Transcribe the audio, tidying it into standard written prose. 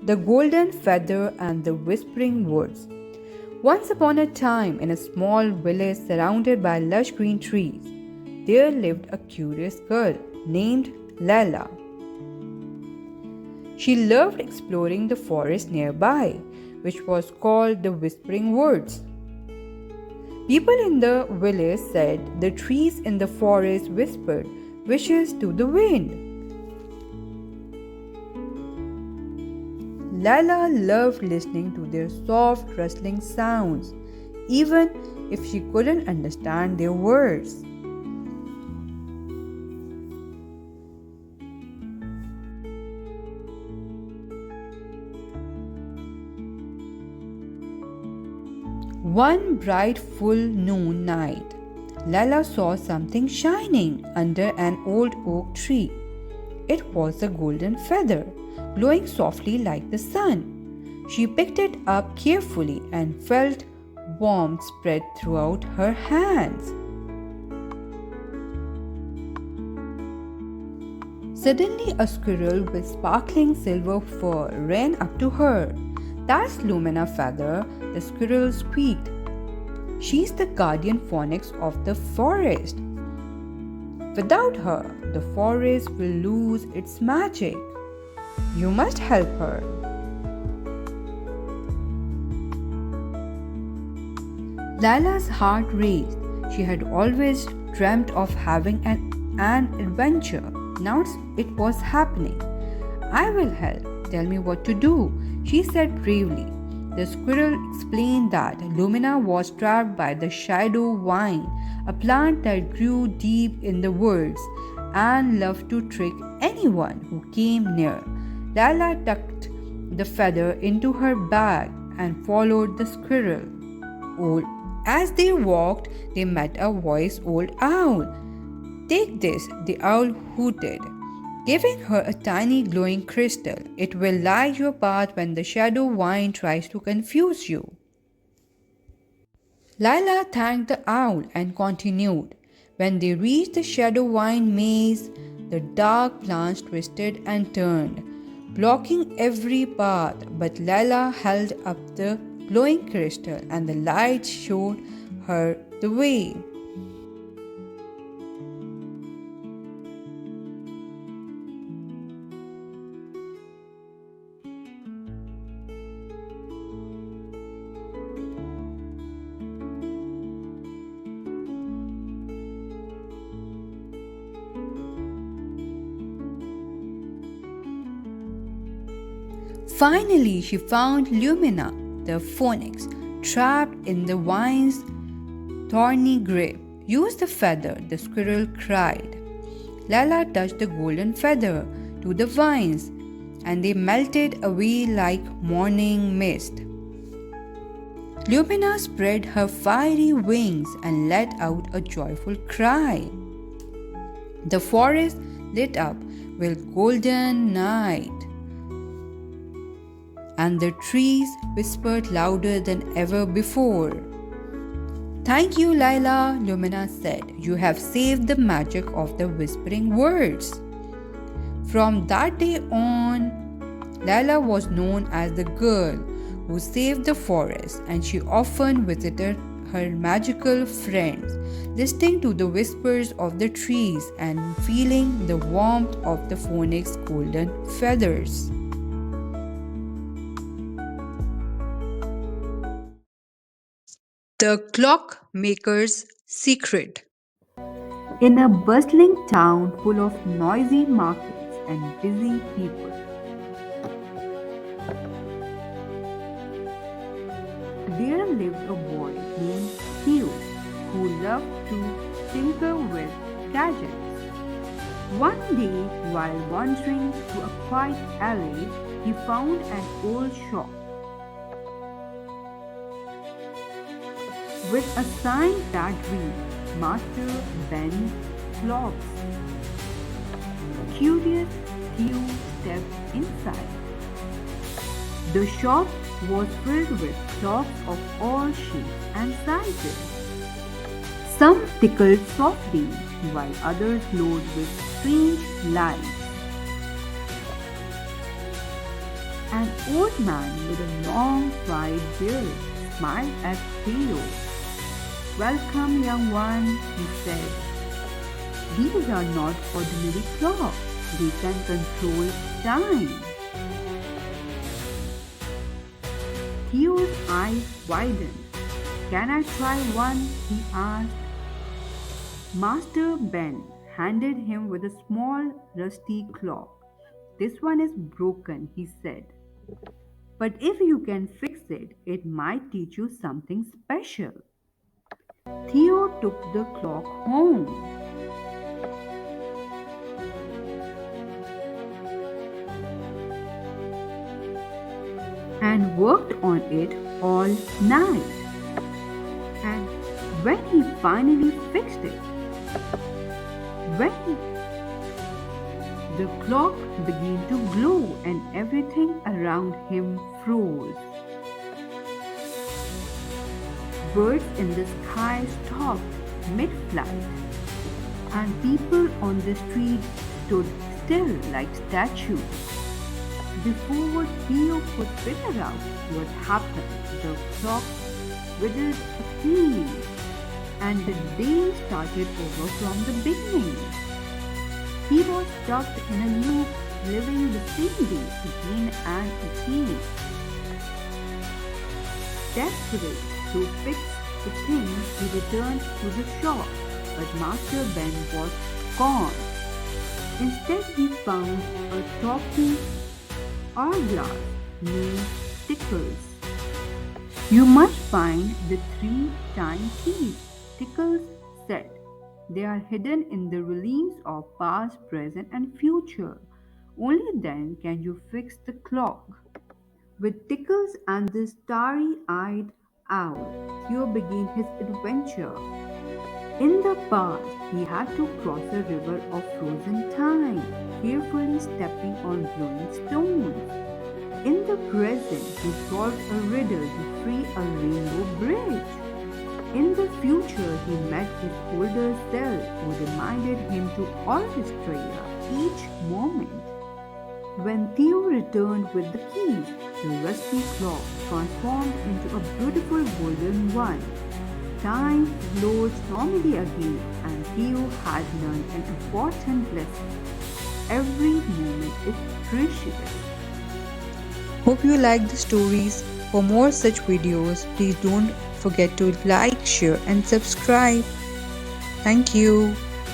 The Golden Feather and the Whispering Woods. Once upon a time, in a small village surrounded by lush green trees, there lived a curious girl named Lala. She loved exploring the forest nearby, which was called the Whispering Woods. People in the village said the trees in the forest whispered wishes to the wind. Lala loved listening to their soft rustling sounds, even if she couldn't understand their words. One bright full noon night, Lala saw something shining under an old oak tree. It was a golden feather, glowing softly like the sun. She picked it up carefully and felt warmth spread throughout her hands. Suddenly, a squirrel with sparkling silver fur ran up to her. "That's Lumina Feather," the squirrel squeaked. "She's the guardian phoenix of the forest. Without her, the forest will lose its magic. You must help her." Lila's heart raced. She had always dreamt of having an adventure. Now it was happening. "I will help. Tell me what to do," she said bravely. The squirrel explained that Lumina was trapped by the shadow vine, a plant that grew deep in the woods and loved to trick anyone who came near. Lala tucked the feather into her bag and followed the squirrel. As they walked, they met a wise old owl. "Take this," the owl hooted, giving her a tiny glowing crystal. "It will light your path when the shadow vine tries to confuse you." Lila thanked the owl and continued. When they reached the shadow vine maze, the dark plants twisted and turned, blocking every path, but Lila held up the glowing crystal and the light showed her the way. Finally, she found Lumina, the phoenix, trapped in the vine's thorny grip. "Use the feather," the squirrel cried. Lala touched the golden feather to the vines, and they melted away like morning mist. Lumina spread her fiery wings and let out a joyful cry. The forest lit up with golden night, and the trees whispered louder than ever before. "Thank you, Lila," Lumina said. "You have saved the magic of the whispering words." From that day on, Lila was known as the girl who saved the forest, and she often visited her magical friends, listening to the whispers of the trees and feeling the warmth of the phoenix's golden feathers. The Clockmaker's Secret. In a bustling town full of noisy markets and busy people, there lived a boy named Theo who loved to tinker with gadgets. One day, while wandering through a quiet alley, he found an old shop with a sign that read, "Master Ben's Clocks." Curious, Theo stepped inside. The shop was filled with clocks of all shapes and sizes. Some tickled softly, while others glowed with strange lights. An old man with a long white beard smiled at Theo. "Welcome, young one," he said. "These are not ordinary clocks. They can control time." Theo's eyes widened. "Can I try one?" he asked. Master Ben handed him with a small rusty clock. "This one is broken," he said. "But if you can fix it, it might teach you something special." Theo took the clock home and worked on it all night. And when he finally fixed it, when the clock began to glow and everything around him froze. Birds in the sky stopped mid-flight, and people on the street stood still like statues. Before Theo could figure out what happened, the clock withered again, and the day started over from the beginning. He was stuck in a loop, living the same day again and again. Desperate to fix the thing, he returned to the shop, but Master Ben was gone. Instead, he found a talking hourglass named Tickles. "You must find the 3 time keys," Tickles said. "They are hidden in the realms of past, present, and future. Only then can you fix the clock." With Tickles and the starry-eyed owl, Theo began his adventure. In the past, he had to cross a river of frozen time, carefully stepping on glowing stones. In the present, he solved a riddle to free a rainbow bridge. In the future, he met his older self, who reminded him to always treasure each moment. When Theo returned with the keys, the rusty clock transformed into a beautiful golden one. Time flowed normally again, and Theo had learned an important lesson. Every moment is precious. Hope you like the stories. For more such videos, please don't forget to like, share, and subscribe. Thank you.